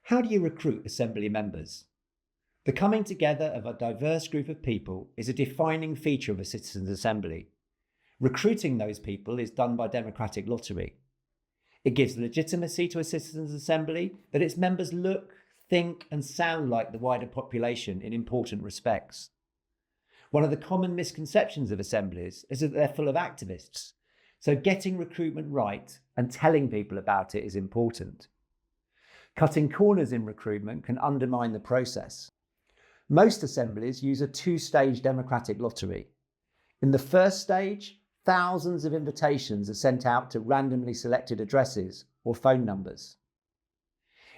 How do you recruit Assembly members? The coming together of a diverse group of people is a defining feature of a citizens' assembly. Recruiting those people is done by democratic lottery. It gives legitimacy to a citizens' assembly that its members look, think and sound like the wider population in important respects. One of the common misconceptions of assemblies is that they're full of activists, so getting recruitment right and telling people about it is important. Cutting corners in recruitment can undermine the process. Most assemblies use a two-stage democratic lottery. In the first stage, thousands of invitations are sent out to randomly selected addresses or phone numbers.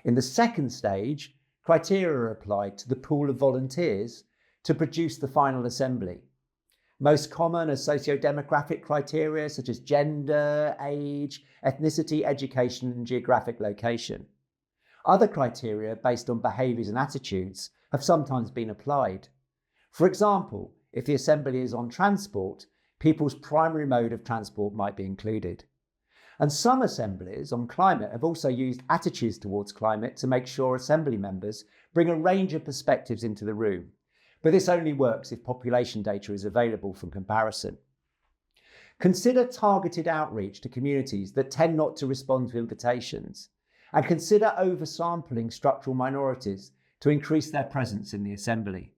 In the second stage, criteria are applied to the pool of volunteers to produce the final assembly. Most common are socio-demographic criteria such as gender, age, ethnicity, education and geographic location. Other criteria based on behaviours and attitudes have sometimes been applied. For example, if the assembly is on transport, people's primary mode of transport might be included. And some assemblies on climate have also used attitudes towards climate to make sure assembly members bring a range of perspectives into the room. But this only works if population data is available for comparison. Consider targeted outreach to communities that tend not to respond to invitations, and consider oversampling structural minorities to increase their presence in the assembly.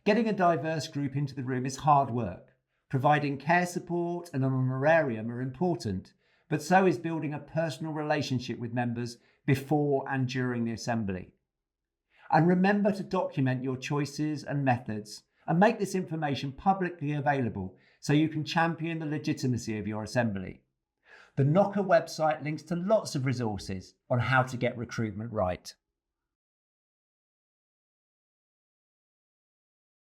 Getting a diverse group into the room is hard work. Providing care support and an honorarium are important, but so is building a personal relationship with members before and during the assembly. And remember to document your choices and methods and make this information publicly available so you can champion the legitimacy of your assembly. The Knoca website links to lots of resources on how to get recruitment right.